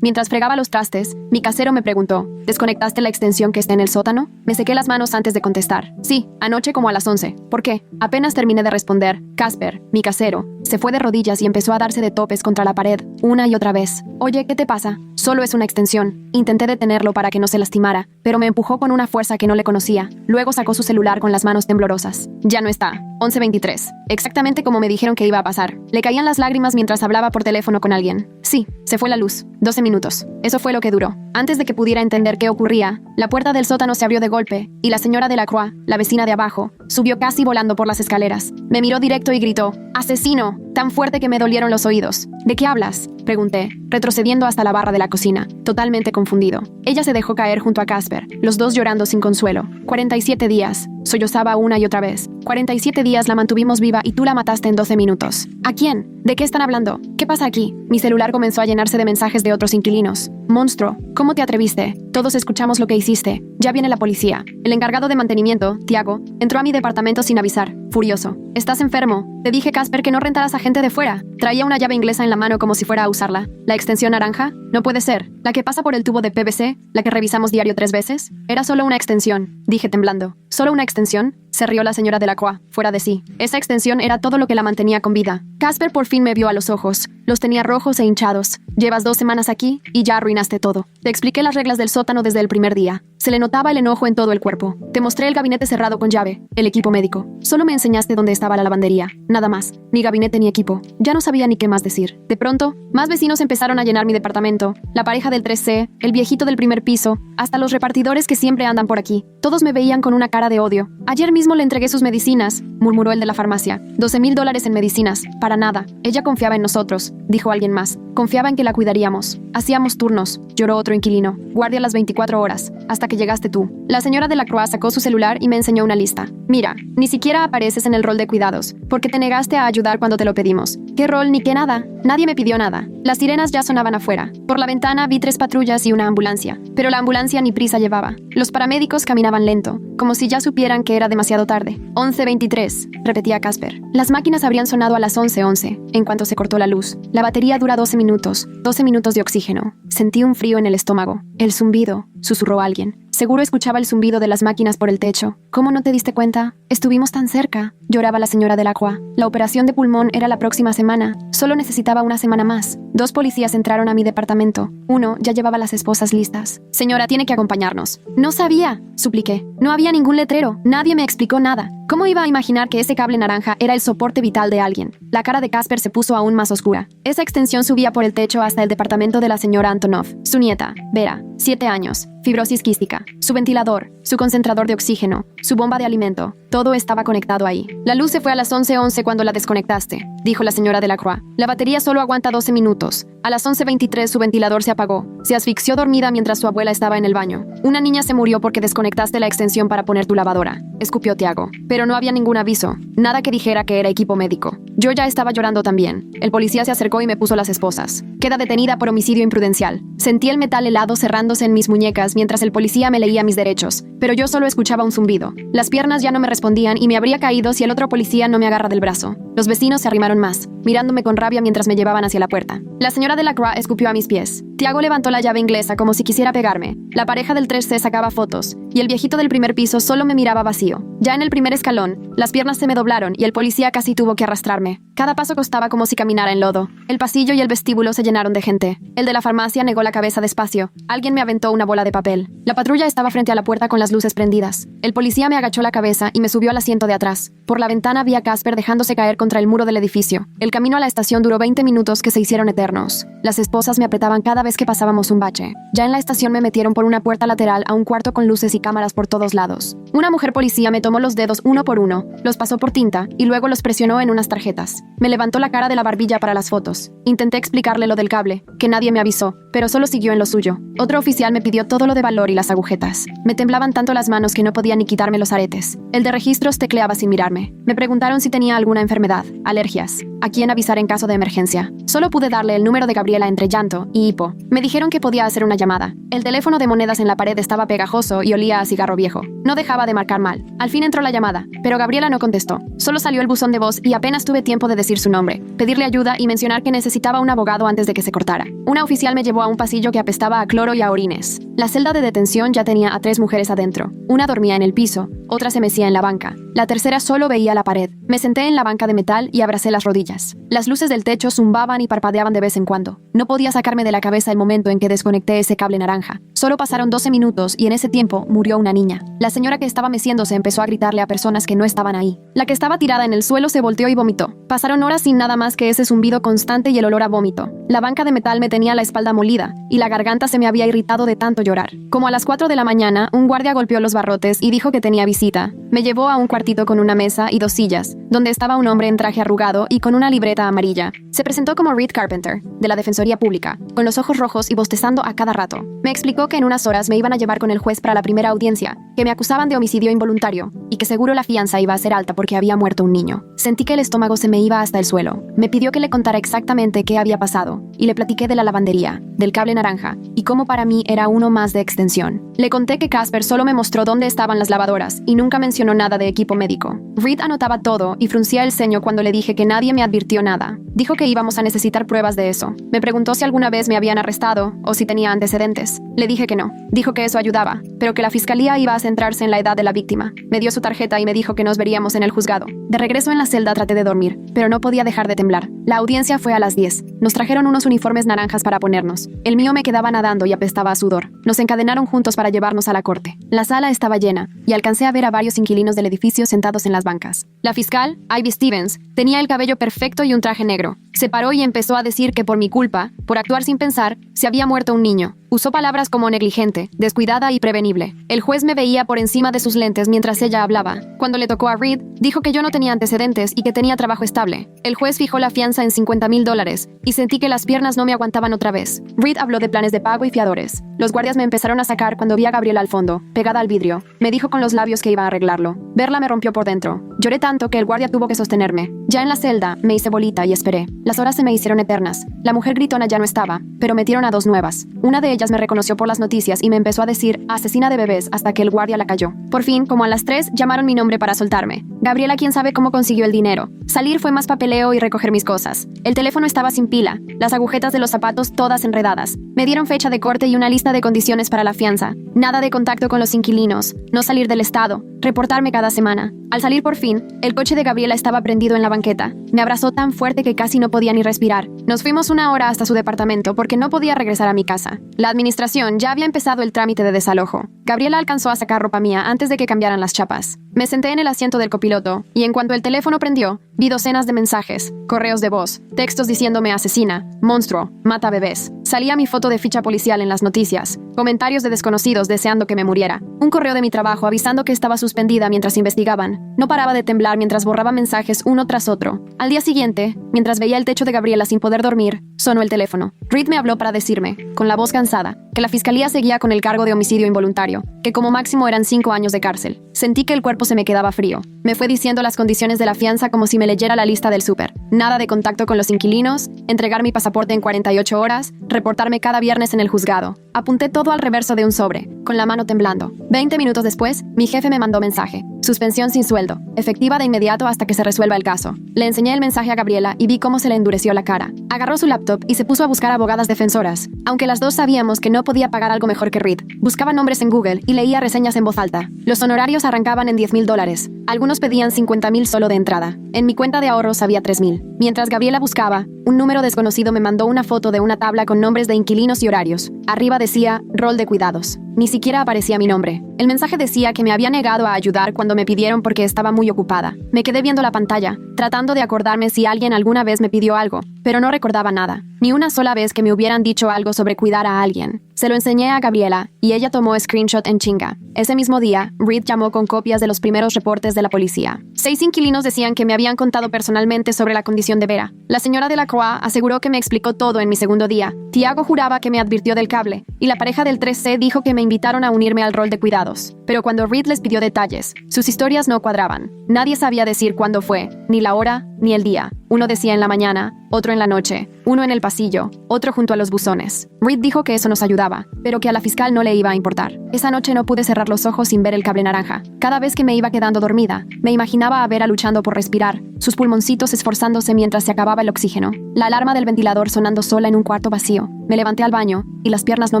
Mientras fregaba los trastes, mi casero me preguntó, ¿desconectaste la extensión que está en el sótano? Me sequé las manos antes de contestar. Sí, anoche como a las 11. ¿Por qué? Apenas terminé de responder, Casper, mi casero, se fue de rodillas y empezó a darse de topes contra la pared, una y otra vez. Oye, ¿qué te pasa? Solo es una extensión. Intenté detenerlo para que no se lastimara, pero me empujó con una fuerza que no le conocía. Luego sacó su celular con las manos temblorosas. Ya no está. 11:23. Exactamente como me dijeron que iba a pasar. Le caían las lágrimas mientras hablaba por teléfono con alguien. Sí, se fue la luz. 12 minutos. Eso fue lo que duró. Antes de que pudiera entender qué ocurría, la puerta del sótano se abrió de golpe y la señora Delacroix, la vecina de abajo, subió casi volando por las escaleras. Me miró directo y gritó, ¡asesino!, tan fuerte que me dolieron los oídos. ¿De qué hablas?, pregunté, retrocediendo hasta la barra de la cocina, totalmente confundido. Ella se dejó caer junto a Casper, los dos llorando sin consuelo. 47 días, sollozaba una y otra vez. 47 días la mantuvimos viva y tú la mataste en 12 minutos. ¿A quién? ¿De qué están hablando? ¿Qué pasa aquí? Mi celular comenzó a llenarse de mensajes de otros inquilinos. Monstruo, ¿cómo te atreviste? Todos escuchamos lo que hiciste. Ya viene la policía. El encargado de mantenimiento, Tiago, entró a mi departamento sin avisar, furioso. ¿Estás enfermo? Te dije, Casper, que no rentaras a gente de fuera. Traía una llave inglesa en la mano como si fuera a usarla. ¿La extensión naranja? No puede ser. ¿La que pasa por el tubo de PVC? ¿La que revisamos diario 3 veces? Era solo una extensión, dije temblando. ¿Solo una extensión? Se rió la señora Delacroix, fuera de sí. Esa extensión era todo lo que la mantenía con vida. Casper por fin me vio a los ojos. Los tenía rojos e hinchados. Llevas 2 semanas aquí y ya arruinaste todo. Te expliqué las reglas del sótano desde el primer día. Se le notaba el enojo en todo el cuerpo. Te mostré el gabinete cerrado con llave, el equipo médico. Solo me enseñaste dónde estaba la lavandería. Nada más. Ni gabinete ni equipo. Ya no sabía ni qué más decir. De pronto, más vecinos empezaron a llenar mi departamento. La pareja del 3C, el viejito del primer piso, hasta los repartidores que siempre andan por aquí. Todos me veían con una cara de odio. Ayer mismo le entregué sus medicinas, murmuró el de la farmacia. $12,000 en medicinas. Para nada. Ella confiaba en nosotros, dijo alguien más. Confiaba en que la cuidaríamos. Hacíamos turnos, lloró otro inquilino. Guardia las 24 horas, hasta que llegaste tú. La señora Delacroix sacó su celular y me enseñó una lista. Mira, ni siquiera apareces en el rol de cuidados, porque te negaste a ayudar cuando te lo pedimos. ¿Qué rol ni qué nada? Nadie me pidió nada. Las sirenas ya sonaban afuera. Por la ventana vi 3 patrullas y una ambulancia, pero la ambulancia ni prisa llevaba. Los paramédicos caminaban lento, como si ya supieran que era demasiado tarde. 11:23, repetía Casper. Las máquinas habrían sonado a las 11:11, en cuanto se cortó la luz. La batería dura 12 minutos, 12 minutos de oxígeno. Sentí un frío en el estómago. El zumbido, susurró alguien. Seguro escuchaba el zumbido de las máquinas por el techo. ¿Cómo no te diste cuenta? Estuvimos tan cerca, lloraba la señora Delacroix. La operación de pulmón era la próxima semana. Solo necesitaba una semana más. 2 policías entraron a mi departamento. Uno ya llevaba las esposas listas. Señora, tiene que acompañarnos. No sabía, supliqué. No había ningún letrero. Nadie me explicó nada. ¿Cómo iba a imaginar que ese cable naranja era el soporte vital de alguien? La cara de Casper se puso aún más oscura. Esa extensión subía por el techo hasta el departamento de la señora Antonov. Su nieta, Vera, 7 años, fibrosis quística, su ventilador, su concentrador de oxígeno, su bomba de alimento. Todo estaba conectado ahí. La luz se fue a las 11:11 cuando la desconectaste, dijo la señora Delacroix. La batería solo aguanta 12 minutos. A las 11:23 su ventilador se apagó. Se asfixió dormida mientras su abuela estaba en el baño. Una niña se murió porque desconectaste la extensión para poner tu lavadora, escupió Tiago. Pero no había ningún aviso, nada que dijera que era equipo médico. Yo ya estaba llorando también. El policía se acercó y me puso las esposas. Queda detenida por homicidio imprudencial. Sentí el metal helado cerrándose en mis muñecas mientras el policía me leía mis derechos, pero yo solo escuchaba un zumbido. Las piernas ya no me respondían y me habría caído si el otro policía no me agarra del brazo. Los vecinos se arrimaron más, mirándome con rabia mientras me llevaban hacia la puerta. La señora Delacroix escupió a mis pies. Tiago levantó la llave inglesa como si quisiera pegarme. La pareja del 3C sacaba fotos, y el viejito del primer piso solo me miraba vacío. Ya en el primer escalón, las piernas se me doblaron y el policía casi tuvo que arrastrarme. Cada paso costaba como si caminara en lodo. El pasillo y el vestíbulo se llenaron de gente. El de la farmacia negó la cabeza despacio. Alguien me aventó una bola de papel. La patrulla estaba frente a la puerta con las luces prendidas. El policía me agachó la cabeza y me subió al asiento de atrás. Por la ventana vi a Casper dejándose caer contra el muro del edificio. El camino a la estación duró 20 minutos que se hicieron eternos. Las esposas me apretaban cada vez que pasábamos un bache. Ya en la estación me metieron por una puerta lateral a un cuarto con luces y cámaras por todos lados. Una mujer policía me tomó los dedos uno por uno, los pasó por tinta y luego los presionó en unas tarjetas. Me levantó la cara de la barbilla para las fotos. Intenté explicarle lo del cable, que nadie me avisó, pero solo siguió en lo suyo. Otro oficial me pidió todo lo de valor y las agujetas. Me temblaban tanto las manos que no podía ni quitarme los aretes. El de registros tecleaba sin mirarme. Me preguntaron si tenía alguna enfermedad, alergias, a quién avisar en caso de emergencia. Solo pude darle el número de Gabriela entre llanto y hipo. Me dijeron que podía hacer una llamada. El teléfono de monedas en la pared estaba pegajoso y olía a cigarro viejo. No dejaba acaba de marcar mal. Al fin entró la llamada, pero Gabriela no contestó. Solo salió el buzón de voz y apenas tuve tiempo de decir su nombre, pedirle ayuda y mencionar que necesitaba un abogado antes de que se cortara. Una oficial me llevó a un pasillo que apestaba a cloro y a orines. La celda de detención ya tenía a 3 mujeres adentro. Una dormía en el piso, otra se mecía en la banca. La tercera solo veía la pared. Me senté en la banca de metal y abracé las rodillas. Las luces del techo zumbaban y parpadeaban de vez en cuando. No podía sacarme de la cabeza el momento en que desconecté ese cable naranja. Solo pasaron 12 minutos y en ese tiempo murió una niña. La señora que estaba meciéndose empezó a gritarle a personas que no estaban ahí. La que estaba tirada en el suelo se volteó y vomitó. Pasaron horas sin nada más que ese zumbido constante y el olor a vómito. La banca de metal me tenía la espalda molida y la garganta se me había irritado de tanto llorar. Como a las 4 de la mañana, un guardia golpeó los barrotes y dijo que tenía visita. Me llevó a un cuartito con una mesa y 2 sillas, donde estaba un hombre en traje arrugado y con una libreta amarilla. Se presentó como Reed Carpenter, de la Defensoría Pública, con los ojos rojos y bostezando a cada rato. Me explicó que en unas horas me iban a llevar con el juez para la primera audiencia, que me acusaban de homicidio involuntario y que seguro la fianza iba a ser alta porque había muerto un niño. Sentí que el estómago se me iba hasta el suelo. Me pidió que le contara exactamente qué había pasado y le platiqué de la lavandería, del cable naranja y cómo para mí era uno más de extensión. Le conté que Casper solo me mostró dónde estaban las lavadoras y nunca mencionó nada de equipo médico. Reed anotaba todo y fruncía el ceño cuando le dije que nadie me advirtió nada. Dijo que íbamos a necesitar pruebas de eso. Me preguntó si alguna vez me habían arrestado o si tenía antecedentes. Le dije que no. Dijo que eso ayudaba, pero que la fiscalía iba a centrarse en la edad de la víctima. Me dio su tarjeta y me dijo que nos veríamos en el juzgado. De regreso en la celda traté de dormir, pero no podía dejar de temblar. La audiencia fue a las 10. Nos trajeron unos uniformes naranjas para ponernos. El mío me quedaba nadando y apestaba a sudor. Nos encadenaron juntos para llevarnos a la corte. La sala estaba llena y alcancé a ver a varios inquilinos del edificio sentados en las bancas. La fiscal, Ivy Stevens, tenía el cabello perfecto y un traje negro. Se paró y empezó a decir que por mi culpa, por actuar sin pensar, se había muerto un niño. Usó palabras como negligente, descuidada y prevenible. El juez me veía por encima de sus lentes mientras ella hablaba. Cuando le tocó a Reed, dijo que yo no tenía antecedentes y que tenía trabajo estable. El juez fijó la fianza en $50,000 y sentí que las piernas no me aguantaban otra vez. Reed habló de planes de pago y fiadores. Los guardias me empezaron a sacar cuando vi a Gabriela al fondo, pegada al vidrio. Me dijo con los labios que iba a arreglarlo. Verla me rompió por dentro. Lloré tanto que el guardia tuvo que sostenerme. Ya en la celda, me hice bolita y esperé. Las horas se me hicieron eternas. La mujer gritona ya no estaba, pero metieron a 2 nuevas. Una de ellas me reconoció por las noticias y me empezó a decir asesina de bebés hasta que el guardia la cayó. Por fin, como a las 3, llamaron mi nombre para soltarme. Gabriela, quién sabe cómo consiguió el dinero. Salir fue más papeleo y recoger mis cosas. El teléfono estaba sin pila, las agujetas de los zapatos todas enredadas. Me dieron fecha de corte y una lista de condiciones para la fianza. Nada de contacto con los inquilinos, no salir del estado, reportarme cada semana. Al salir por fin, el coche de Gabriela estaba prendido en la banqueta. Me abrazó tan fuerte que casi no podía ni respirar. Nos fuimos 1 hora hasta su departamento porque no podía regresar a mi casa. La administración ya había empezado el trámite de desalojo. Gabriela alcanzó a sacar ropa mía antes de que cambiaran las chapas. Me senté en el asiento del copiloto y en cuanto el teléfono prendió, vi docenas de mensajes, correos de voz, textos diciéndome asesina, monstruo, mata bebés. Salía mi foto de ficha policial en las noticias, comentarios de desconocidos deseando que me muriera, un correo de mi trabajo avisando que estaba suspendida mientras investigaban. No paraba de temblar mientras borraba mensajes uno tras otro. Al día siguiente, mientras veía el techo de Gabriela sin poder dormir, sonó el teléfono. Reed me habló para decirme, con la voz cansada, que la fiscalía seguía con el cargo de homicidio involuntario, que como máximo eran 5 años de cárcel. Sentí que el cuerpo se me quedaba frío. Me fue diciendo las condiciones de la fianza como si me leyera la lista del súper. Nada de contacto con los inquilinos, entregar mi pasaporte en 48 horas, reportarme cada viernes en el juzgado. Apunté todo al reverso de un sobre, con la mano temblando. 20 minutos después, mi jefe me mandó mensaje. Suspensión sin sueldo, efectiva de inmediato hasta que se resuelva el caso. Le enseñé el mensaje a Gabriela y vi cómo se le endureció la cara. Agarró su laptop y se puso a buscar abogadas defensoras. Aunque las dos sabíamos que no podía pagar algo mejor que Reed. Buscaba nombres en Google y leía reseñas en voz alta. Los honorarios arrancaban en $10,000. Algunos pedían $50,000 solo de entrada. En mi cuenta de ahorros había $3,000. Mientras Gabriela buscaba, un número desconocido me mandó una foto de una tabla con nombres de inquilinos y horarios. Arriba decía, rol de cuidados. Ni siquiera aparecía mi nombre. El mensaje decía que me había negado a ayudar cuando me pidieron porque estaba muy ocupada. Me quedé viendo la pantalla, tratando de acordarme si alguien alguna vez me pidió algo, pero no recordaba nada. Ni una sola vez que me hubieran dicho algo sobre cuidar a alguien. Se lo enseñé a Gabriela y ella tomó screenshot en chinga. Ese mismo día, Reed llamó con copias de los primeros reportes de la policía. 6 inquilinos decían que me habían contado personalmente sobre la condición de Vera. La señora de la Croix aseguró que me explicó todo en mi segundo día. Tiago juraba que me advirtió del cable y la pareja del 3C dijo que me invitaron a unirme al rol de cuidados. Pero cuando Reed les pidió detalles, sus historias no cuadraban. Nadie sabía decir cuándo fue, ni la hora, ni el día. Uno decía en la mañana, otro en la noche, uno en el pasillo, otro junto a los buzones. Reed dijo que eso nos ayudaba, pero que a la fiscal no le iba a importar. Esa noche no pude cerrar los ojos sin ver el cable naranja. Cada vez que me iba quedando dormida, me imaginaba a Vera luchando por respirar, sus pulmoncitos esforzándose mientras se acababa el oxígeno. La alarma del ventilador sonando sola en un cuarto vacío. Me levanté al baño, y las piernas no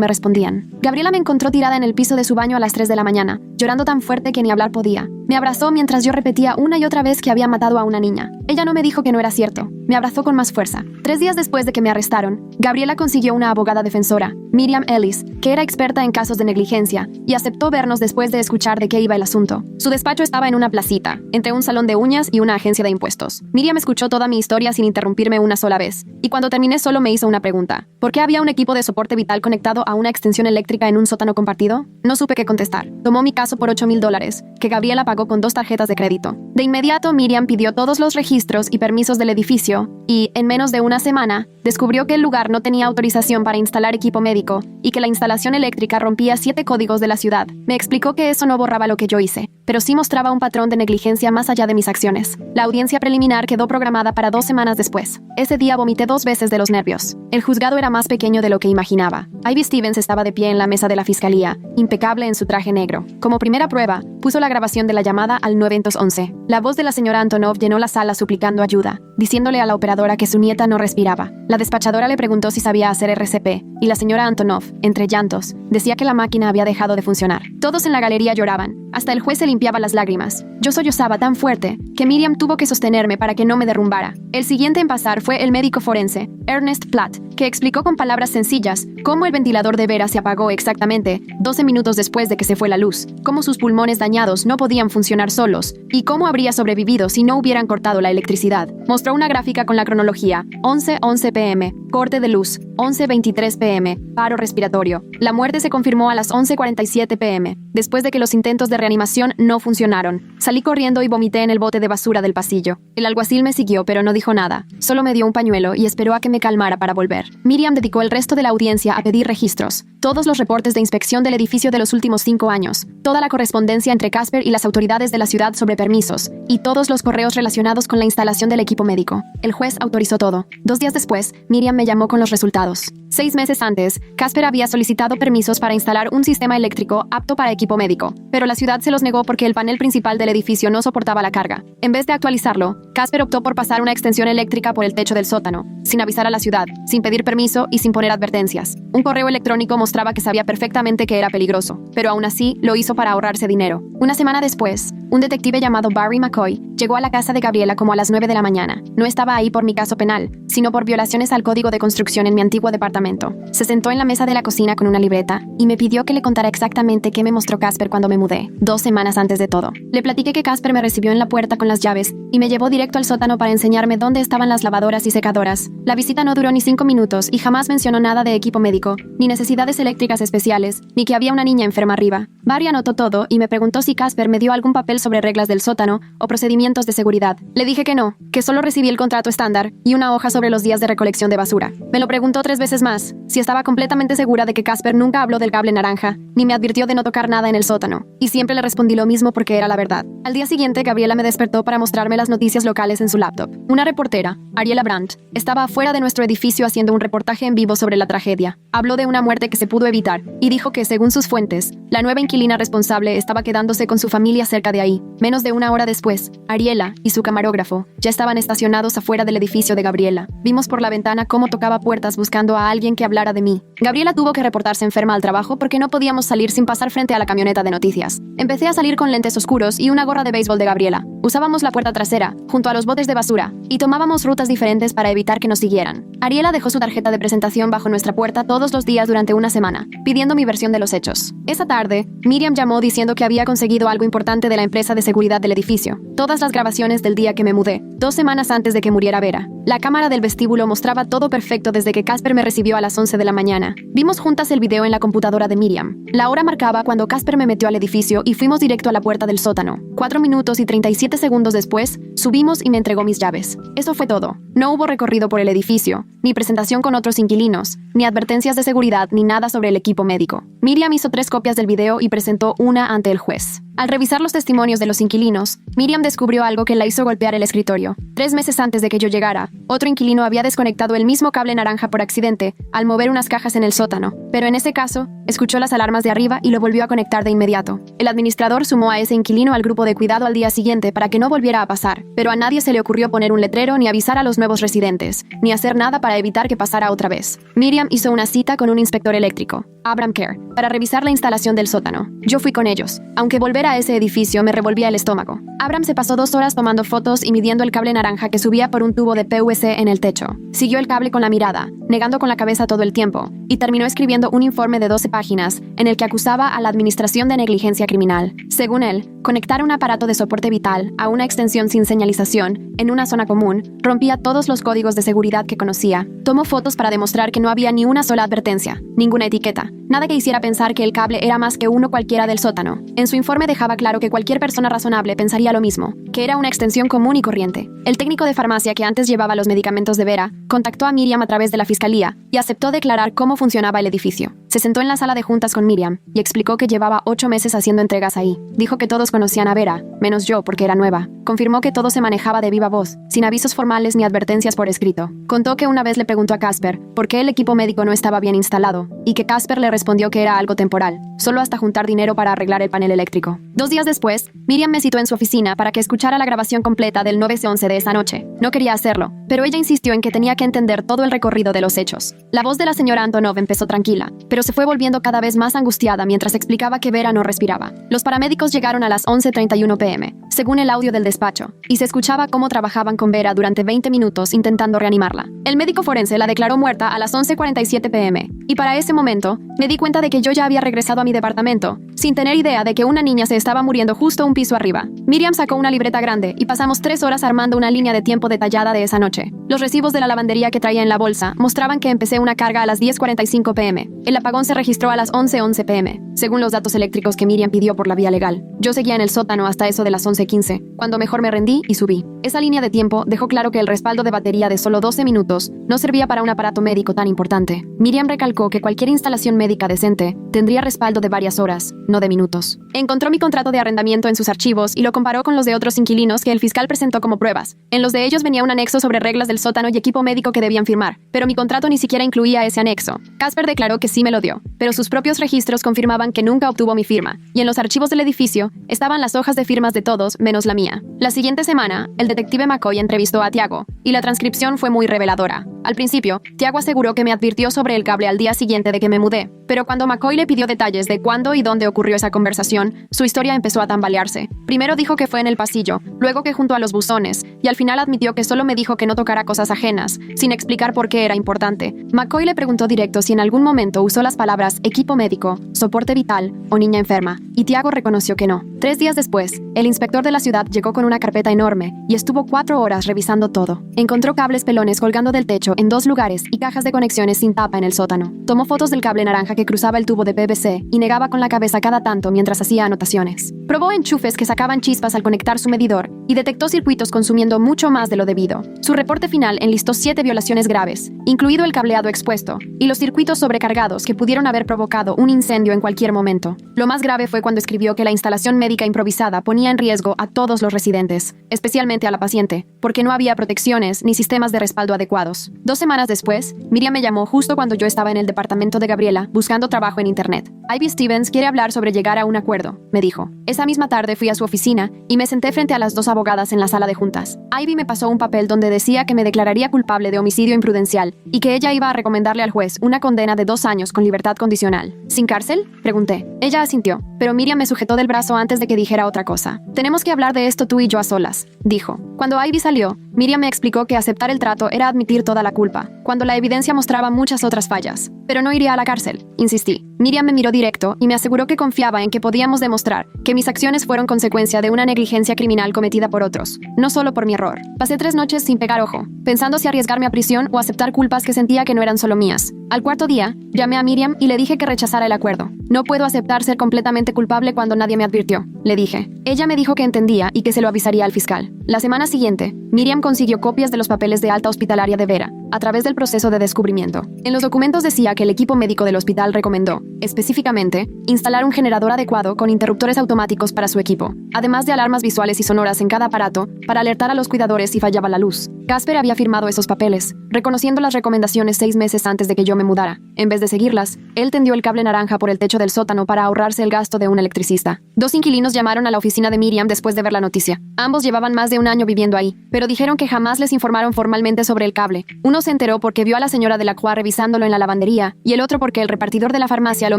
me respondían. Gabriela me encontró tirada en el piso de su baño a las 3 de la mañana, llorando tan fuerte que ni hablar podía. Me abrazó mientras yo repetía una y otra vez que había matado a una niña. Ella no me dijo que no era cierto. Me abrazó con más fuerza. 3 días después de que me arrestaron, Gabriela consiguió una abogada defensora, Miriam Ellis, que era experta en casos de negligencia, y aceptó vernos después de escuchar de qué iba el asunto. Su despacho estaba en una placita, entre un salón de uñas y una agencia de impuestos. Miriam escuchó toda mi historia sin interrumpirme una sola vez, y cuando terminé solo me hizo una pregunta. ¿Por qué había un equipo de soporte vital conectado a una extensión eléctrica en un sótano compartido? No supe qué contestar. Tomó mi caso por $8,000, que Gabriela pagó con 2 tarjetas de crédito. De inmediato, Miriam pidió todos los registros y permisos del edificio, y, en menos de una semana, descubrió que el lugar no tenía autorización para instalar equipo médico y que la instalación eléctrica rompía 7 códigos de la ciudad. Me explicó que eso no borraba lo que yo hice, pero sí mostraba un patrón de negligencia más allá de mis acciones. La audiencia preliminar quedó programada para 2 semanas después. Ese día vomité 2 veces de los nervios. El juzgado era más pequeño de lo que imaginaba. Ivy Stevens estaba de pie en la mesa de la fiscalía, impecable en su traje negro. Como primera prueba, puso la grabación de la llamada al 911. La voz de la señora Antonov llenó la sala suplicando ayuda, diciéndole a la operadora que su nieta no respiraba. La despachadora le preguntó si sabía hacer RCP, y la señora Antonov, entre llantos, decía que la máquina había dejado de funcionar. Todos en la galería lloraban. Hasta el juez se limpiaba las lágrimas. Yo sollozaba tan fuerte que Miriam tuvo que sostenerme para que no me derrumbara. El siguiente en pasar fue el médico forense, Ernest Platt, que explicó con palabras sencillas cómo el ventilador de Vera se apagó exactamente 12 minutos después de que se fue la luz, cómo sus pulmones dañados no podían funcionar solos y cómo habría sobrevivido si no hubieran cortado la electricidad. Mostró una gráfica con la cronología: 11:11 p.m., corte de luz, 11:23 p.m., paro respiratorio. La muerte se confirmó a las 11:47 p.m., después de que los intentos de reanimación no funcionaron. Salí corriendo y vomité en el bote de basura del pasillo. El alguacil me siguió, pero no dijo nada. Solo me dio un pañuelo y esperó a que me calmara para volver. Miriam dedicó el resto de la audiencia a pedir registros, todos los reportes de inspección del edificio de los últimos 5 años, toda la correspondencia entre Casper y las autoridades de la ciudad sobre permisos, y todos los correos relacionados con la instalación del equipo médico. El juez autorizó todo. 2 días después, Miriam me llamó con los resultados. 6 meses antes, Casper había solicitado permisos para instalar un sistema eléctrico apto para equipo médico, pero la ciudad se los negó porque el panel principal del edificio no soportaba la carga. En vez de actualizarlo, Casper optó por pasar una extensión eléctrica por el techo del sótano, sin avisar a la ciudad, sin pedir permiso y sin poner advertencias. Un correo electrónico mostraba que sabía perfectamente que era peligroso, pero aún así lo hizo para ahorrarse dinero. Una semana después, un detective llamado Barry McCoy llegó a la casa de Gabriela como a las 9 de la mañana. No estaba ahí por mi caso penal, sino por violaciones al código de construcción en mi antiguo departamento. Se sentó en la mesa de la cocina con una libreta y me pidió que le contara exactamente qué me mostró Casper cuando me mudé, 2 semanas antes de todo. Le platiqué que Casper me recibió en la puerta con las llaves y me llevó directo al sótano para enseñarme dónde estaban las lavadoras y secadoras. La visita no duró ni 5 minutos y jamás mencionó nada de equipo médico, ni necesidades eléctricas especiales, ni que había una niña enferma arriba. Barry anotó todo y me preguntó si Casper me dio algún papel sobre reglas del sótano o procedimientos de seguridad. Le dije que no, que solo recibí el contrato estándar y una hoja sobre los días de recolección de basura. Me lo preguntó 3 veces más, si estaba completamente segura de que Casper nunca habló del cable naranja, ni me advirtió de no tocar nada en el sótano. Y siempre le respondí lo mismo porque era la verdad. Al día siguiente, Gabriela me despertó para mostrarme las noticias locales en su laptop. Una reportera, Ariela Brandt, estaba afuera de nuestro edificio haciendo un reportaje en vivo sobre la tragedia. Habló de una muerte que se pudo evitar y dijo que, según sus fuentes, la nueva inquilina responsable estaba quedándose con su familia cerca de ahí. Menos de 1 hora después, Ariela y su camarógrafo ya estaban estacionados afuera del edificio de Gabriela. Vimos por la ventana cómo tocaba puertas buscando a alguien que hablara de mí. Gabriela tuvo que reportarse enferma al trabajo porque no podíamos salir sin pasar frente a la camioneta de noticias. Empecé a salir con lentes oscuros y una gorra de béisbol de Gabriela. Usábamos la puerta trasera, junto a los botes de basura, y tomábamos rutas diferentes para evitar que nos siguieran. Ariela dejó su tarjeta de presentación bajo nuestra puerta todos los días durante una semana, pidiendo mi versión de los hechos. Esa tarde, Miriam llamó diciendo que había conseguido algo importante de la empresa de seguridad del edificio. Todas las grabaciones del día que me mudé, 2 semanas antes de que muriera Vera. La cámara del vestíbulo mostraba todo perfecto desde que Casper me recibió a las 11 de la mañana. Vimos juntas el video en la computadora de Miriam. La hora marcaba cuando Casper me metió al edificio y fuimos directo a la puerta del sótano. 4 minutos y 37 segundos después, subimos y me entregó mis llaves. Eso fue todo. No hubo recorrido por el edificio, ni presentación con otros inquilinos, ni advertencias de seguridad, ni nada sobre el equipo médico. Miriam hizo 3 copias del video y presentó una ante el juez. Al revisar los testimonios de los inquilinos, Miriam descubrió algo que la hizo golpear el escritorio. 3 meses antes de que yo llegara, otro inquilino había desconectado el mismo cable naranja por accidente al mover unas cajas en el sótano, pero en ese caso, escuchó las alarmas de arriba y lo volvió a conectar de inmediato. El administrador sumó a ese inquilino al grupo de cuidado al día siguiente para que no volviera a pasar, pero a nadie se le ocurrió poner un letrero ni avisar a los nuevos residentes, ni hacer nada para evitar que pasara otra vez. Miriam hizo una cita con un inspector eléctrico, Abram Kerr, para revisar la instalación del sótano. Yo fui con ellos, aunque volver a ese edificio me revolvía el estómago. Abram se pasó 2 horas tomando fotos y midiendo el cable naranja que subía por un tubo de PVC en el techo. Siguió el cable con la mirada, negando con la cabeza todo el tiempo, y terminó escribiendo un informe de 12 páginas en el que acusaba a la administración de negligencia criminal. Según él, conectar un aparato de soporte vital a una extensión sin señalización en una zona común rompía todos los códigos de seguridad que conocía. Tomó fotos para demostrar que no había ni una sola advertencia, ninguna etiqueta, nada que hiciera pensar que el cable era más que uno cualquiera del sótano. En su informe dejaba claro que cualquier persona razonable pensaría lo mismo, que era una extensión común y corriente. El técnico de farmacia que antes llevaba los medicamentos de Vera contactó a Miriam a través de la fiscalía y aceptó declarar cómo funcionaba el edificio. Se sentó en la sala de juntas con Miriam y explicó que llevaba 8 meses haciendo entregas ahí. Dijo que todos conocían a Vera, menos yo porque era nueva. Confirmó que todo se manejaba de viva voz, sin avisos formales ni advertencias por escrito. Contó que una vez le preguntó a Casper por qué el equipo médico no estaba bien instalado, y que Casper le respondió que era algo temporal, solo hasta juntar dinero para arreglar el panel eléctrico. 2 días después, Miriam me citó en su oficina para que escuchara la grabación completa del 911 de esa noche. No quería hacerlo, pero ella insistió en que tenía que entender todo el recorrido de los hechos. La voz de la señora Antonov empezó tranquila, pero se fue volviendo cada vez más angustiada mientras explicaba que Vera no respiraba. Los paramédicos llegaron a las 11:31 p.m., según el audio del despacho, y se escuchaba cómo trabajaban con Vera durante 20 minutos intentando reanimarla. El médico forense la declaró muerta a las 11:47 p.m., y para ese momento, me di cuenta de que yo ya había regresado a mi departamento, sin tener idea de que una niña se estaba muriendo justo un piso arriba. Miriam sacó una libreta grande y pasamos 3 horas armando una línea de tiempo detallada de esa noche. Los recibos de la lavandería que traía en la bolsa mostraban que empecé una carga a las 10:45 p.m. El apagón se registró a las 11:11 p.m., según los datos eléctricos que Miriam pidió por la vía legal. Yo seguía en el sótano hasta eso de las 11:15, cuando mejor me rendí y subí. Esa línea de tiempo dejó claro que el respaldo de batería de solo 12 minutos no servía para un aparato médico tan importante. Miriam recalcó que cualquier instalación médica decente tendría respaldo de varias horas, no de minutos. Encontró mi contrato de arrendamiento en sus archivos y lo comparó con los de otros inquilinos que el fiscal presentó como pruebas. En los de ellos venía un anexo sobre reglas del sótano y equipo médico que debían firmar, pero mi contrato ni siquiera incluía ese anexo. Casper declaró que sí me lo dio, pero sus propios registros confirmaban que nunca obtuvo mi firma, y en los archivos del edificio estaban las hojas de firmas de todos menos la mía. La siguiente semana, el detective McCoy entrevistó a Tiago, y la transcripción fue muy reveladora. Al principio, Tiago aseguró que me advirtió sobre el cable al día siguiente de que me mudé, pero cuando McCoy le pidió detalles de cuándo y dónde ocurrió esa conversación, su historia empezó a tambalearse. Primero dijo que fue en el pasillo, luego que junto a los buzones, y al final admitió que solo me dijo que no tocara cosas ajenas, sin explicar por qué era importante. McCoy le preguntó directo si en algún momento usó las palabras equipo médico, soporte vital o niña enferma, y Tiago reconoció que no. 3 días después, el inspector de la ciudad llegó con una carpeta enorme y estuvo 4 horas revisando todo. Encontró cables pelones colgando del techo en 2 lugares y cajas de conexiones sin tapa en el sótano. Tomó fotos del cable naranja que cruzaba el tubo de PVC y negaba con la cabeza cada tanto mientras hacía anotaciones. Probó enchufes que sacaban chispas al conectar su medidor y detectó circuitos consumiendo mucho más de lo debido. Su reporte final enlistó 7 violaciones graves, incluido el cableado expuesto y los circuitos sobrecargados que pudieron haber provocado un incendio en cualquier momento. Lo más grave fue cuando escribió que la instalación médica improvisada ponía en riesgo a todos los residentes, especialmente a la paciente, porque no había protecciones ni sistemas de respaldo adecuados. 2 semanas después, Miriam me llamó justo cuando yo estaba en el departamento de Gabriela buscando trabajo en internet. Ivy Stevens quiere hablar sobre llegar a un acuerdo, me dijo. Esa misma tarde fui a su oficina y me senté frente a las 2 abogadas en la sala de juntas. Ivy me pasó un papel donde decía que me declararía culpable de homicidio imprudencial y que ella iba a recomendarle al juez una condena de 2 años con libertad condicional. ¿Sin cárcel?, pregunté. Ella asintió, pero Miriam me sujetó del brazo antes de que dijera otra cosa. Tenemos que hablar de esto tú y yo a solas, dijo. Cuando Ivy salió, Miriam me explicó que aceptar el trato era admitir toda la culpa, cuando la evidencia mostraba muchas otras fallas. Pero no iría a la cárcel, insistí. Miriam me miró directo y me aseguró que confiaba en que podíamos demostrar que mis acciones fueron consecuencia de una negligencia criminal cometida por otros, no solo por mi error. Pasé 3 noches sin pegar ojo, pensando si arriesgarme a prisión o aceptar culpas que sentía que no eran solo mías. Al 4.º día, llamé a Miriam y le dije que rechazara el acuerdo. No puedo aceptar ser completamente culpable cuando nadie me advirtió, le dije. Ella me dijo que entendía y que se lo avisaría al fiscal. La semana siguiente, Miriam consiguió copias de los papeles de alta hospitalaria de Vera, a través del proceso de descubrimiento. En los documentos decía que el equipo médico del hospital recomendó, específicamente, instalar un generador adecuado con interruptores automáticos para su equipo, además de alarmas visuales y sonoras en cada aparato para alertar a los cuidadores si fallaba la luz. Casper había firmado esos papeles, reconociendo las recomendaciones 6 meses antes de que yo me mudara. En vez de seguirlas, él tendió el cable naranja por el techo del sótano para ahorrarse el gasto de un electricista. 2 inquilinos llamaron a la oficina de Miriam después de ver la noticia. Ambos llevaban más de un año viviendo ahí, pero dijeron que jamás les informaron formalmente sobre el cable. Uno se enteró porque vio a la señora Delacroix revisándolo en la lavandería, y el otro porque el repartidor de la farmacia lo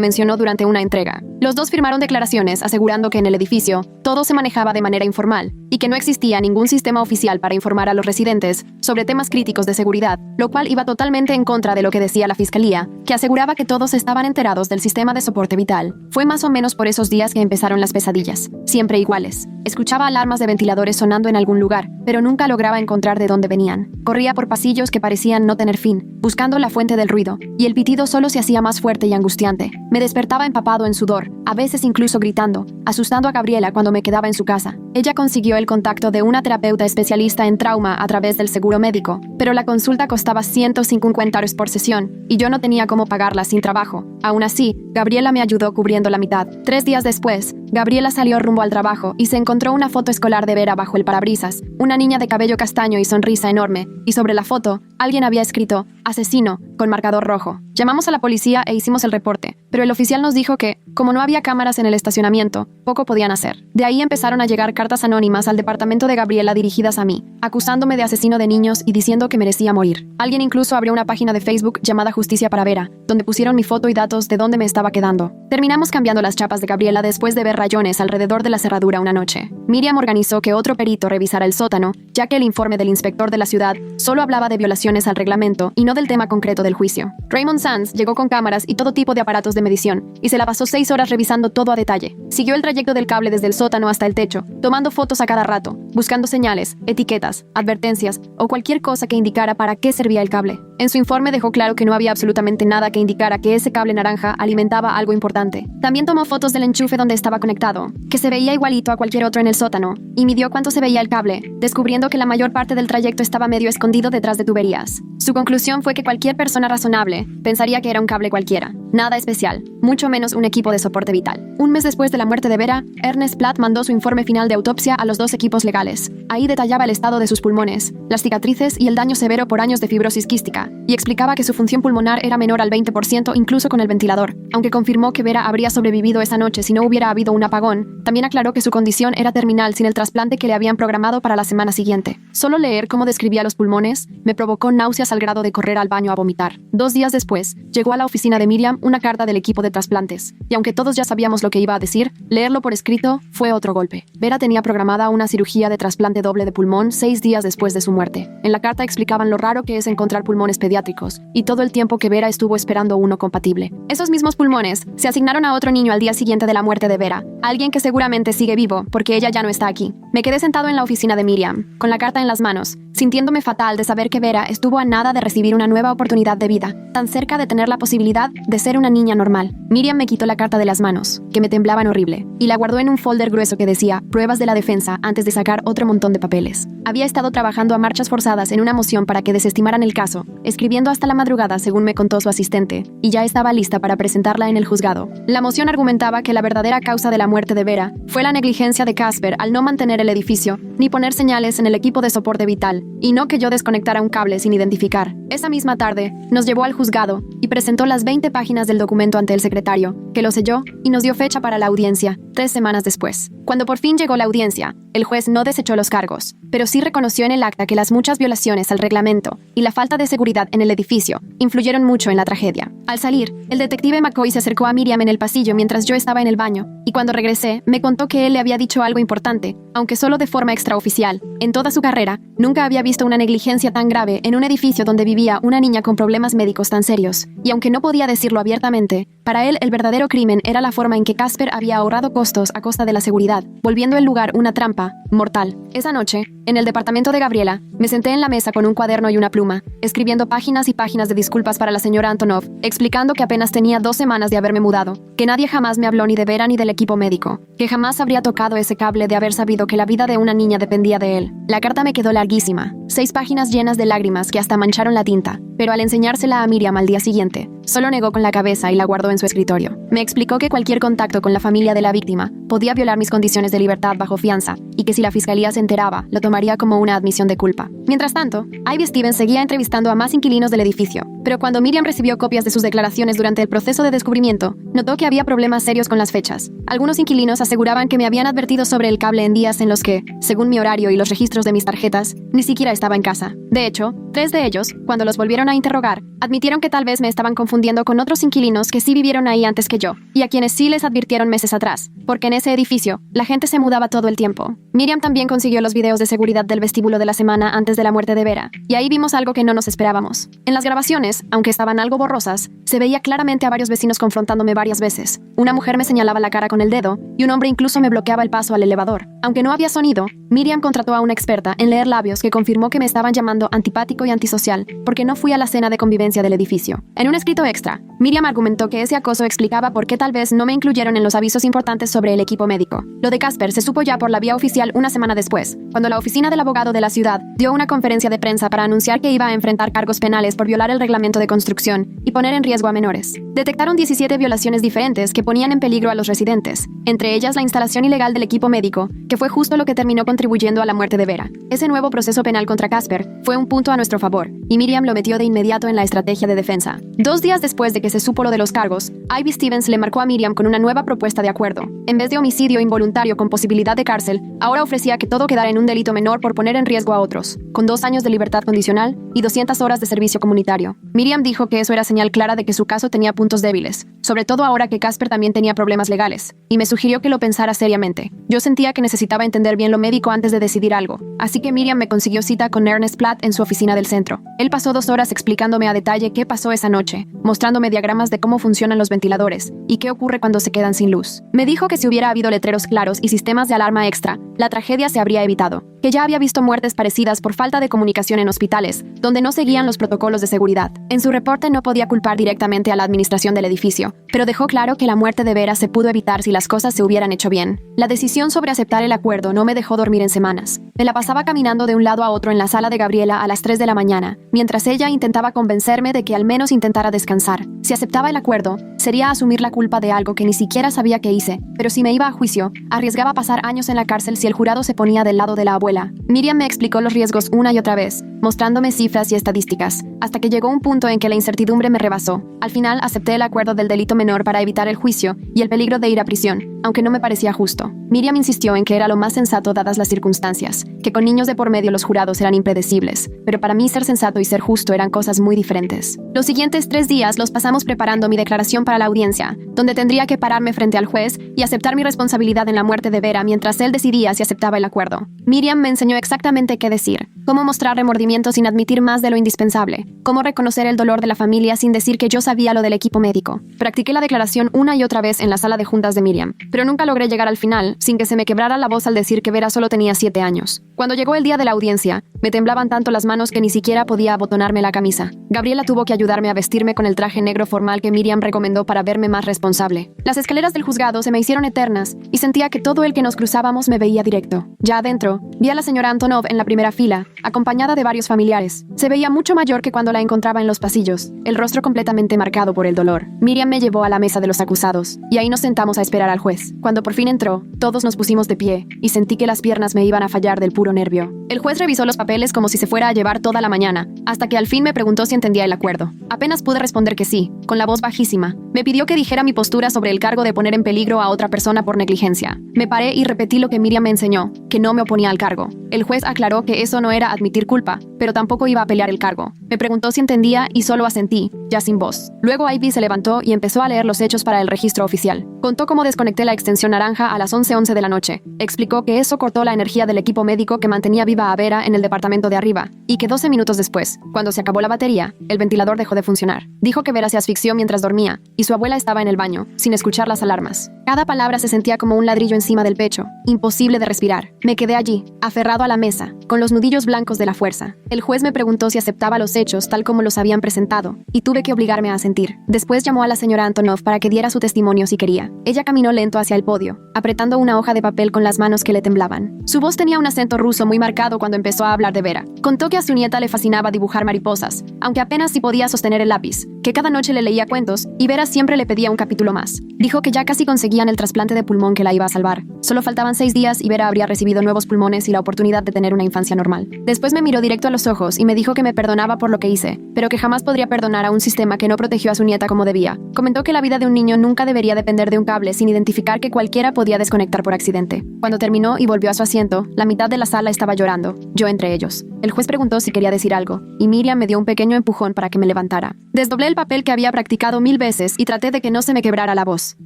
mencionó durante una entrega. Los dos firmaron declaraciones asegurando que en el edificio todo se manejaba de manera informal y que no existía ningún sistema oficial para informar a los residentes sobre temas críticos de seguridad, lo cual iba totalmente en contra de lo que decía la fiscalía, que aseguraba que todos estaban enterados del sistema de soporte vital. Fue más o menos por esos días que empezaron las pesadillas, siempre iguales. Escuchaba alarmas de ventiladores sonando en algún lugar, pero nunca lograba encontrar de dónde venían. Corría por pasillos que parecían no tener fin, buscando la fuente del ruido, y el pitido solo se hacía más fuerte y angustiante. Me despertaba empapado en sudor, a veces incluso gritando, asustando a Gabriela cuando me quedaba en su casa. Ella consiguió el contacto de una terapeuta especialista en trauma a través del seguro médico, pero la consulta costaba $150 por sesión, y yo no tenía cómo pagarla sin trabajo. Aún así, Gabriela me ayudó cubriendo la mitad. 3 días después, Gabriela salió rumbo al trabajo y se encontró una foto escolar de Vera bajo el parabrisas, una niña de cabello castaño y sonrisa enorme, y sobre la foto, alguien había escrito «Asesino», con marcador rojo. Llamamos a la policía e hicimos el reporte, pero el oficial nos dijo que, como no había cámaras en el estacionamiento, poco podían hacer. De ahí empezaron a llegar cartas anónimas al departamento de Gabriela dirigidas a mí, acusándome de asesino de niños y diciendo que merecía morir. Alguien incluso abrió una página de Facebook llamada Justicia para Vera, donde pusieron mi foto y datos de dónde me estaba quedando. Terminamos cambiando las chapas de Gabriela después de ver rayones alrededor de la cerradura una noche. Miriam organizó que otro perito revisara el sótano, ya que el informe del inspector de la ciudad solo hablaba de violaciones al reglamento y no del tema concreto del juicio. Raymond Sands llegó con cámaras y todo tipo de aparatos de medición, y se la pasó 6 horas revisando todo a detalle. Siguió el trayecto del cable desde el sótano hasta el techo, tomando fotos a cada rato, buscando señales, etiquetas, advertencias o cualquier cosa que indicara para qué servía el cable. En su informe dejó claro que no había absolutamente nada que indicara que ese cable naranja alimentaba algo importante. También tomó fotos del enchufe donde estaba conectado, que se veía igualito a cualquier otro en el sótano, y midió cuánto se veía el cable, descubriendo que la mayor parte del trayecto estaba medio escondido detrás de tuberías. Su conclusión fue que cualquier persona razonable pensaría que era un cable cualquiera, nada especial, mucho menos un equipo de soporte vital. Un mes después de la muerte de Vera, Ernest Platt mandó su informe final de autopsia a los 2 equipos legales. Ahí detallaba el estado de sus pulmones, las cicatrices y el daño severo por años de fibrosis quística, y explicaba que su función pulmonar era menor al 20% incluso con el ventilador. Aunque confirmó que Vera habría sobrevivido esa noche si no hubiera habido un apagón, también aclaró que su condición era terminal sin el trasplante que le habían programado para la semana siguiente. Solo leer cómo describía los pulmones me provocó náuseas al grado de correr al baño a vomitar. 2 días después, llegó a la oficina de Miriam una carta del equipo de trasplantes, y aunque todos ya sabíamos lo que iba a decir, leerlo por escrito fue otro golpe. Vera tenía programada una cirugía de trasplante doble de pulmón 6 días después de su muerte. En la carta explicaban lo raro que es encontrar pulmones pediátricos, y todo el tiempo que Vera estuvo esperando uno compatible. Esos mismos pulmones se asignaron a otro niño al día siguiente de la muerte de Vera, alguien que seguramente sigue vivo porque ella ya no está aquí. Me quedé sentado en la oficina de Miriam, con la carta en las manos, sintiéndome fatal de saber que Vera estuvo a nada de recibir una nueva oportunidad de vida, tan cerca de tener la posibilidad de ser una niña normal. Miriam me quitó la carta de las manos, que me temblaban horrible, y la guardó en un folder grueso que decía «Pruebas de la defensa» antes de sacar otro montón de papeles. Había estado trabajando a marchas forzadas en una moción para que desestimaran el caso, escribiendo hasta la madrugada según me contó su asistente, y ya estaba lista para presentarla en el juzgado. La moción argumentaba que la verdadera causa de la muerte de Vera fue la negligencia de Casper al no mantener el edificio, ni poner señales en el equipo de soporte vital, y no que yo desconectara un cable sin identificar. Esa misma tarde, nos llevó al juzgado y presentó las 20 páginas del documento ante el secretario, que lo selló y nos dio fecha para la audiencia, 3 semanas después. Cuando por fin llegó la audiencia, el juez no desechó los cargos, pero sí reconoció en el acta que las muchas violaciones al reglamento y la falta de seguridad en el edificio influyeron mucho en la tragedia. Al salir, el detective McCoy se acercó a Miriam en el pasillo mientras yo estaba en el baño, y cuando regresé, me contó que él le había dicho algo importante, aunque solo de forma extraoficial. En toda su carrera, nunca había visto una negligencia tan grave en un edificio donde vivía una niña con problemas médicos tan serios, y aunque no podía decirlo abiertamente, Para él, el verdadero crimen era la forma en que Casper había ahorrado costos a costa de la seguridad, volviendo el lugar una trampa mortal. Esa noche, en el departamento de Gabriela, me senté en la mesa con un cuaderno y una pluma, escribiendo páginas y páginas de disculpas para la señora Antonov, explicando que apenas tenía 2 semanas de haberme mudado, que nadie jamás me habló ni de Vera ni del equipo médico, que jamás habría tocado ese cable de haber sabido que la vida de una niña dependía de él. La carta me quedó larguísima, 6 páginas llenas de lágrimas que hasta mancharon la tinta, pero al enseñársela a Miriam al día siguiente, solo negó con la cabeza y la guardó en su escritorio. Me explicó que cualquier contacto con la familia de la víctima podía violar mis condiciones de libertad bajo fianza y que si la fiscalía se enteraba, lo tomaría como una admisión de culpa. Mientras tanto, Ivy Stevens seguía entrevistando a más inquilinos del edificio, pero cuando Miriam recibió copias de sus declaraciones durante el proceso de descubrimiento, notó que había problemas serios con las fechas. Algunos inquilinos aseguraban que me habían advertido sobre el cable en días en los que, según mi horario y los registros de mis tarjetas, ni siquiera estaba en casa. De hecho, 3 de ellos, cuando los volvieron a interrogar, admitieron que tal vez me estaban confundiendo con otros inquilinos que sí vivieron ahí antes que yo, y a quienes sí les advirtieron meses atrás, porque en ese edificio, la gente se mudaba todo el tiempo. Miriam también consiguió los videos de seguridad del vestíbulo de la semana antes de la muerte de Vera, y ahí vimos algo que no nos esperábamos. En las grabaciones, aunque estaban algo borrosas, se veía claramente a varios vecinos confrontándome varias veces. Una mujer me señalaba la cara con el dedo, y un hombre incluso me bloqueaba el paso al elevador. Aunque no había sonido, Miriam contrató a una experta en leer labios que confirmó que me estaban llamando antipático y antisocial, porque no fui a la cena de convivencia del edificio. En un escrito extra, Miriam argumentó que ese acoso explicaba por qué tal vez no me incluyeron en los avisos importantes sobre el equipo médico. Lo de Casper se supo ya por la vía oficial una semana después, cuando la oficina del abogado de la ciudad dio una conferencia de prensa para anunciar que iba a enfrentar cargos penales por violar el reglamento de construcción y poner en riesgo a menores. Detectaron 17 violaciones diferentes que ponían en peligro a los residentes, entre ellas la instalación ilegal del equipo médico, que fue justo lo que terminó contribuyendo a la muerte de Vera. Ese nuevo proceso penal contra Casper fue un punto a nuestro favor, y Miriam lo metió de inmediato en la estrategia de defensa. 2 días después de que se supo lo de los cargos, Ivy Stevens le marcó a Miriam con una nueva propuesta de acuerdo. En vez de homicidio involuntario con posibilidad de cárcel, ahora ofrecía que todo quedara en un delito menor por poner en riesgo a otros, con 2 años de libertad condicional y 200 horas de servicio comunitario. Miriam dijo que eso era señal clara de que su caso tenía puntos débiles, sobre todo ahora que Casper también tenía problemas legales, y me sugirió que lo pensara seriamente. Yo sentía que necesitaba entender bien lo médico antes de decidir algo, así que Miriam me consiguió cita con Ernest Platt en su oficina del centro. Él pasó 2 horas explicándome a detalle qué pasó esa noche, mostrándome diagramas de cómo funcionan los ventiladores y qué ocurre cuando se quedan sin luz. Me dijo que si hubiera habido letreros claros y sistemas de alarma extra, la tragedia se habría evitado, que ya había visto muertes parecidas por falta de comunicación en hospitales, donde no seguían los protocolos de seguridad. En su reporte no podía culpar directamente a la administración del edificio, pero dejó claro que la muerte de Vera se pudo evitar si las cosas se hubieran hecho bien. La decisión sobre aceptar el acuerdo no me dejó dormir en semanas. Me la pasaba caminando de un lado a otro en la sala de Gabriela a las 3 de la mañana, mientras ella intentaba convencerme de que al menos intentara descansar. Si aceptaba el acuerdo, sería asumir la culpa de algo que ni siquiera sabía que hice, pero si me iba a juicio, arriesgaba pasar años en la cárcel si el jurado se ponía del lado de la abuela. Miriam me explicó los riesgos una y otra vez, mostrándome cifras y estadísticas, hasta que llegó un punto en que la incertidumbre me rebasó. Al final acepté el acuerdo del delito menor para evitar el juicio y el peligro de ir a prisión, aunque no me parecía justo. Miriam insistió en que era lo más sensato dadas las circunstancias, que con niños de por medio los jurados eran impredecibles, pero para mí ser sensato y ser justo eran cosas muy diferentes. Los siguientes 3 días los pasamos preparando mi declaración para la audiencia, donde tendría que pararme frente al juez y aceptar mi responsabilidad en la muerte de Vera mientras él decidía si aceptaba el acuerdo. Miriam me enseñó exactamente qué decir, cómo mostrar remordimiento sin admitir más de lo indispensable, cómo reconocer el dolor de la familia sin decir que yo sabía lo del equipo médico. Practiqué la declaración una y otra vez en la sala de juntas de Miriam, pero nunca logré llegar al final sin que se me quebrara la voz al decir que Vera solo tenía 7 años. Cuando llegó el día de la audiencia, me temblaban tanto las manos que ni siquiera podía abotonarme la camisa. Gabriela tuvo que ayudarme a vestirme con el traje negro formal que Miriam recomendó para verme más responsable. Las escaleras del juzgado se me hicieron eternas y sentía que todo el que nos cruzábamos me veía directo. Ya adentro, vi a la señora Antonov en la primera fila, acompañada de varios familiares. Se veía mucho mayor que cuando la encontraba en los pasillos, el rostro completamente marcado por el dolor. Miriam me llevó a la mesa de los acusados, y ahí nos sentamos a esperar al juez. Cuando por fin entró, todos nos pusimos de pie, y sentí que las piernas me iban a fallar del puro nervio. El juez revisó los papeles como si se fuera a llevar toda la mañana, hasta que al fin me preguntó si entendía el acuerdo. Apenas pude responder que sí, con la voz bajísima. Me pidió que dijera mi postura sobre el cargo de poner en peligro a otra persona por negligencia. Me paré y repetí lo que Miriam me enseñó, que no me oponía oponía al cargo. El juez aclaró que eso no era admitir culpa, pero tampoco iba a pelear el cargo. Me preguntó si entendía y solo asentí, ya sin voz. Luego Ivy se levantó y empezó a leer los hechos para el registro oficial. Contó cómo desconecté la extensión naranja a las 11:11 de la noche. Explicó que eso cortó la energía del equipo médico que mantenía viva a Vera en el departamento de arriba, y que 12 minutos después, cuando se acabó la batería, el ventilador dejó de funcionar. Dijo que Vera se asfixió mientras dormía, y su abuela estaba en el baño, sin escuchar las alarmas. Cada palabra se sentía como un ladrillo encima del pecho, imposible de respirar. Me quedé allí, aferrado a la mesa, con los nudillos blancos de la fuerza. El juez me preguntó si aceptaba los hechos tal como los habían presentado, y tuve que obligarme a asentir. Después llamó a la señora Antonov para que diera su testimonio si quería. Ella caminó lento hacia el podio, apretando una hoja de papel con las manos que le temblaban. Su voz tenía un acento ruso muy marcado cuando empezó a hablar de Vera. Contó que a su nieta le fascinaba dibujar mariposas, aunque apenas si podía sostener el lápiz, que cada noche le leía cuentos, y Vera siempre le pedía un capítulo más. Dijo que ya casi conseguían el trasplante de pulmón que la iba a salvar. Solo faltaban 6 días y Vera habría recibido nuevos pulmones y la oportunidad de tener una infancia normal. Después me miró directo a los ojos y me dijo que me perdonaba por lo que hice, pero que jamás podría perdonar a un sistema que no protegió a su nieta como debía. Comentó que la vida de un niño nunca debería depender de un cable sin identificar que cualquiera podía desconectar por accidente. Cuando terminó y volvió a su asiento, la mitad de la sala estaba llorando, yo entre ellos. El juez preguntó si quería decir algo, y Miriam me dio un pequeño empujón para que me levantara. Desdoblé el papel que había practicado 1000 veces y traté de que no se me quebrara la voz.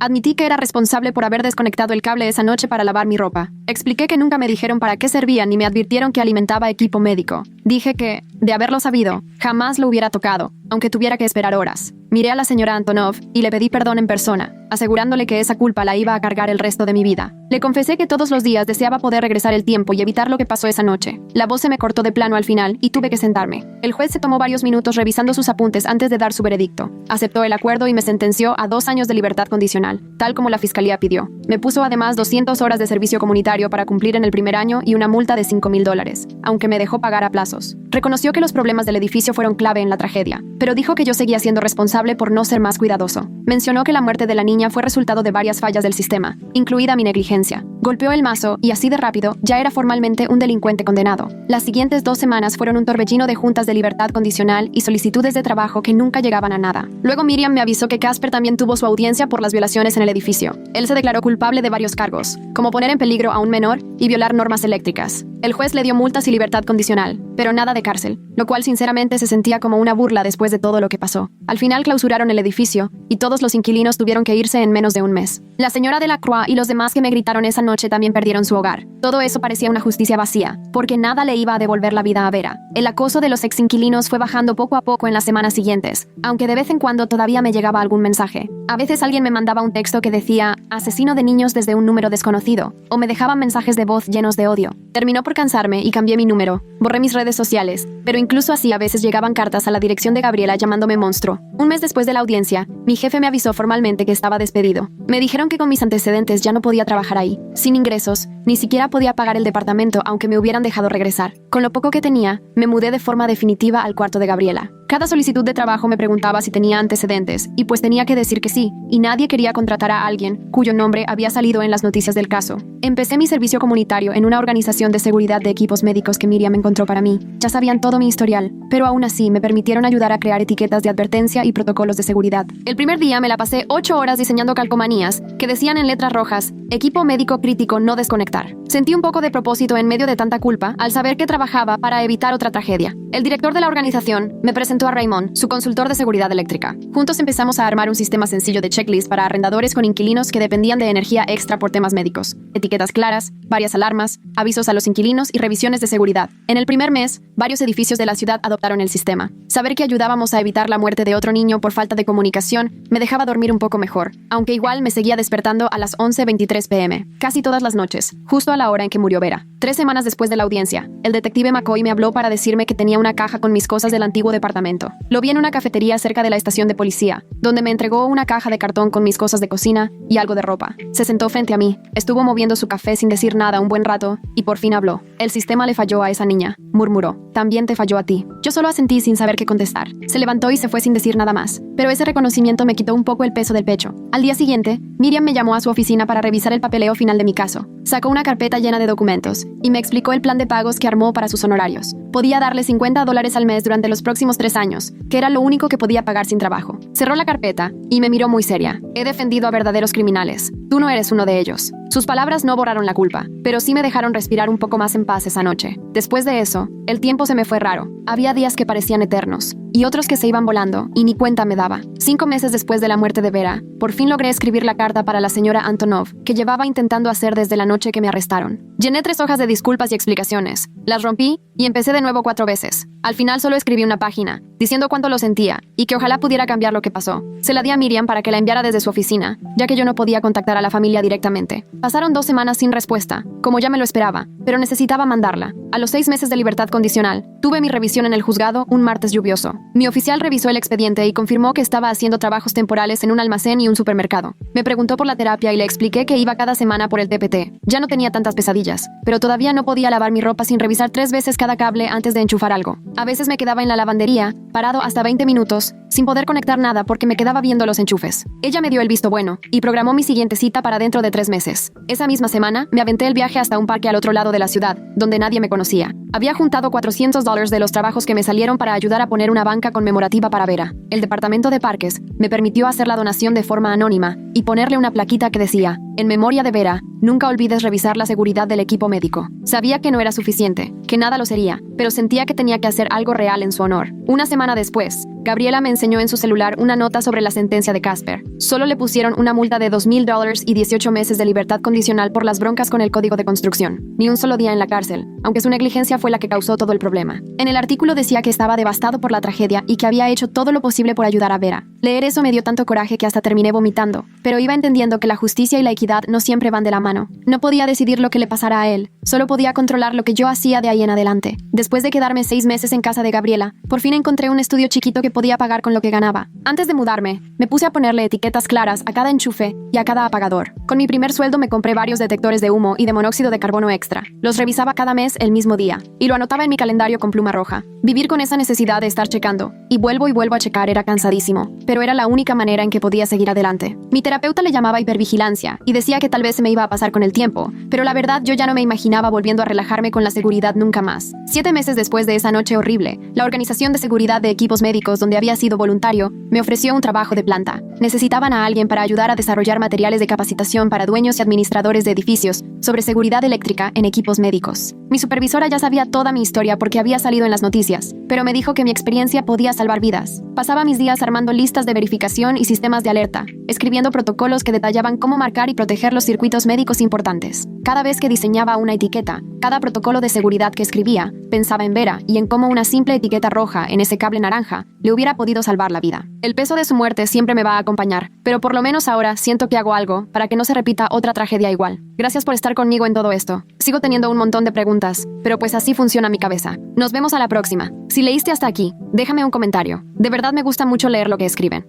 Admití que era responsable por haber desconectado el cable esa noche para lavar mi ropa. Expliqué que nunca me dijeron para qué servían ni me advirtieron que alimentaba equipo médico. Dije que, de haberlo sabido, jamás lo hubiera tocado, aunque tuviera que esperar horas. Miré a la señora Antonov y le pedí perdón en persona, asegurándole que esa culpa la iba a cargar el resto de mi vida. Le confesé que todos los días deseaba poder regresar el tiempo y evitar lo que pasó esa noche. La voz se me cortó de plano al final y tuve que sentarme. El juez se tomó varios minutos revisando sus apuntes antes de dar su veredicto. Aceptó el acuerdo y me sentenció a 2 años de libertad condicional, tal como la fiscalía pidió. Me puso además 200 horas de servicio comunitario para cumplir en el primer año y una multa de $5,000, aunque me dejó pagar a plazos. Reconoció que los problemas del edificio fueron clave en la tragedia, pero dijo que yo seguía siendo responsable por no ser más cuidadoso. Mencionó que la muerte de la niña fue resultado de varias fallas del sistema, incluida mi negligencia. Golpeó el mazo y así de rápido ya era formalmente un delincuente condenado. Las siguientes 2 semanas fueron un torbellino de juntas de libertad condicional y solicitudes de trabajo que nunca llegaban a nada. Luego Miriam me avisó que Casper también tuvo su audiencia por las violaciones en el edificio. Él se declaró culpable de varios cargos, como poner en peligro a un menor y violar normas eléctricas. El juez le dio multas y libertad condicional, pero nada de cárcel, lo cual sinceramente se sentía como una burla después de todo lo que pasó. Al final clausuraron el edificio y todos los inquilinos tuvieron que irse en menos de un mes. La señora Delacroix y los demás que me gritaron esa noche también perdieron su hogar. Todo eso parecía una justicia vacía, porque nada le iba a devolver la vida a Vera. El acoso de los exinquilinos fue bajando poco a poco en las semanas siguientes, aunque de vez en cuando todavía me llegaba algún mensaje. A veces alguien me mandaba un texto que decía "asesino de niños" desde un número desconocido, o me dejaban mensajes de voz llenos de odio. Terminó por cansarme y cambié mi número. Borré mis redes sociales, pero incluso así a veces llegaban cartas a la dirección de Gabriela llamándome monstruo. Un mes después de la audiencia, mi jefe me avisó formalmente que estaba despedido. Me dijeron que con mis antecedentes ya no podía trabajar ahí. Sin ingresos, ni siquiera podía pagar el departamento aunque me hubieran dejado regresar. Con lo poco que tenía, me mudé de forma definitiva al cuarto de Gabriela. Cada solicitud de trabajo me preguntaba si tenía antecedentes, y pues tenía que decir que sí, y nadie quería contratar a alguien cuyo nombre había salido en las noticias del caso. Empecé mi servicio comunitario en una organización de seguridad de equipos médicos que Miriam encontró para mí. Ya sabían todo mi historial, pero aún así me permitieron ayudar a crear etiquetas de advertencia y protocolos de seguridad. El primer día me la pasé 8 horas diseñando calcomanías que decían en letras rojas: equipo médico crítico, no desconectar. Sentí un poco de propósito en medio de tanta culpa al saber que trabajaba para evitar otra tragedia. El director de la organización me presentó a Raymond, su consultor de seguridad eléctrica. Juntos empezamos a armar un sistema sencillo de checklist para arrendadores con inquilinos que dependían de energía extra por temas médicos. Etiquetas claras, varias alarmas, avisos a los inquilinos y revisiones de seguridad. En el primer mes, varios edificios de la ciudad adoptaron el sistema. Saber que ayudábamos a evitar la muerte de otro niño por falta de comunicación me dejaba dormir un poco mejor, aunque igual me seguía despertando a las 11:23 p.m., casi todas las noches, justo a la hora en que murió Vera. 3 semanas después de la audiencia, el detective McCoy me habló para decirme que tenía una caja con mis cosas del antiguo departamento. Lo vi en una cafetería cerca de la estación de policía, donde me entregó una caja de cartón con mis cosas de cocina y algo de ropa. Se sentó frente a mí, estuvo moviendo su café sin decir nada un buen rato y por fin habló. El sistema le falló a esa niña, murmuró. También te falló a ti. Yo solo asentí sin saber qué contestar. Se levantó y se fue sin decir nada más, pero ese reconocimiento me quitó un poco el peso del pecho. Al día siguiente, Miriam me llamó a su oficina para revisar el papeleo final de mi caso. Sacó una carpeta llena de documentos y me explicó el plan de pagos que armó para sus honorarios. Podía darle $50 al mes durante los próximos 3 años, que era lo único que podía pagar sin trabajo. Cerró la carpeta y me miró muy seria. He defendido a verdaderos criminales. Tú no eres uno de ellos. Sus palabras no borraron la culpa, pero sí me dejaron respirar un poco más en paz esa noche. Después de eso, el tiempo se me fue raro. Había días que parecían eternos, y otros que se iban volando, y ni cuenta me daba. 5 meses después de la muerte de Vera, por fin logré escribir la carta para la señora Antonov, que llevaba intentando hacer desde la noche que me arrestaron. Llené 3 hojas de disculpas y explicaciones. Las rompí, y empecé de nuevo 4 veces. Al final solo escribí una página, diciendo cuánto lo sentía, y que ojalá pudiera cambiar lo que pasó. Se la di a Miriam para que la enviara desde su oficina, ya que yo no podía contactar a la familia directamente. Pasaron 2 semanas sin respuesta, como ya me lo esperaba, pero necesitaba mandarla. A los 6 meses de libertad condicional, tuve mi revisión en el juzgado un martes lluvioso. Mi oficial revisó el expediente y confirmó que estaba haciendo trabajos temporales en un almacén y un supermercado. Me preguntó por la terapia y le expliqué que iba cada semana por el TPT. Ya no tenía tantas pesadillas, pero todavía no podía lavar mi ropa sin revisar 3 veces cada cable antes de enchufar algo. A veces me quedaba en la lavandería, parado hasta 20 minutos, sin poder conectar nada porque me quedaba viendo los enchufes. Ella me dio el visto bueno y programó mi siguiente cita para dentro de 3 meses. Esa misma semana, me aventé el viaje hasta un parque al otro lado de la ciudad, donde nadie me conocía. Había juntado $400 de los trabajos que me salieron para ayudar a poner una banca conmemorativa para Vera. El departamento de parques me permitió hacer la donación de forma anónima y ponerle una plaquita que decía: en memoria de Vera, nunca olvides revisar la seguridad del equipo médico. Sabía que no era suficiente, que nada lo sería, pero sentía que tenía que hacer algo real en su honor. Una semana después, Gabriela me enseñó en su celular una nota sobre la sentencia de Casper. Solo le pusieron una multa de $2,000 y 18 meses de libertad condicional por las broncas con el código de construcción. Ni un solo día en la cárcel, aunque su negligencia fue la que causó todo el problema. En el artículo decía que estaba devastado por la tragedia y que había hecho todo lo posible por ayudar a Vera. Leer eso me dio tanto coraje que hasta terminé vomitando, pero iba entendiendo que la justicia y la equidad no siempre van de la mano. No podía decidir lo que le pasara a él, solo podía controlar lo que yo hacía de ahí en adelante. Después de quedarme 6 meses en casa de Gabriela, por fin encontré un estudio chiquito que podía pagar con lo que ganaba. Antes de mudarme, me puse a ponerle etiquetas claras a cada enchufe y a cada apagador. Con mi primer sueldo me compré varios detectores de humo y de monóxido de carbono extra. Los revisaba cada mes el mismo día, y lo anotaba en mi calendario con pluma roja. Vivir con esa necesidad de estar checando, y vuelvo a checar, era cansadísimo, pero era la única manera en que podía seguir adelante. Mi terapeuta le llamaba hipervigilancia, y decía que tal vez se me iba a pasar con el tiempo, pero la verdad yo ya no me imaginaba volviendo a relajarme con la seguridad nunca más. 7 meses después de esa noche horrible, la Organización de Seguridad de Equipos Médicos, donde había sido voluntario, me ofreció un trabajo de planta. Necesitaban a alguien para ayudar a desarrollar materiales de capacitación para dueños y administradores de edificios sobre seguridad eléctrica en equipos médicos. Mi supervisora ya sabía toda mi historia porque había salido en las noticias, pero me dijo que mi experiencia podía salvar vidas. Pasaba mis días armando listas de verificación y sistemas de alerta, escribiendo protocolos que detallaban cómo marcar y proteger los circuitos médicos importantes. Cada vez que diseñaba una etiqueta, cada protocolo de seguridad que escribía, pensaba en Vera y en cómo una simple etiqueta roja en ese cable naranja le hubiera podido salvar la vida. El peso de su muerte siempre me va a acompañar, pero por lo menos ahora siento que hago algo para que no se repita otra tragedia igual. Gracias por estar conmigo en todo esto. Sigo teniendo un montón de preguntas, pero pues así funciona mi cabeza. Nos vemos a la próxima. Si leíste hasta aquí, déjame un comentario. De verdad me gusta mucho leer lo que escriben.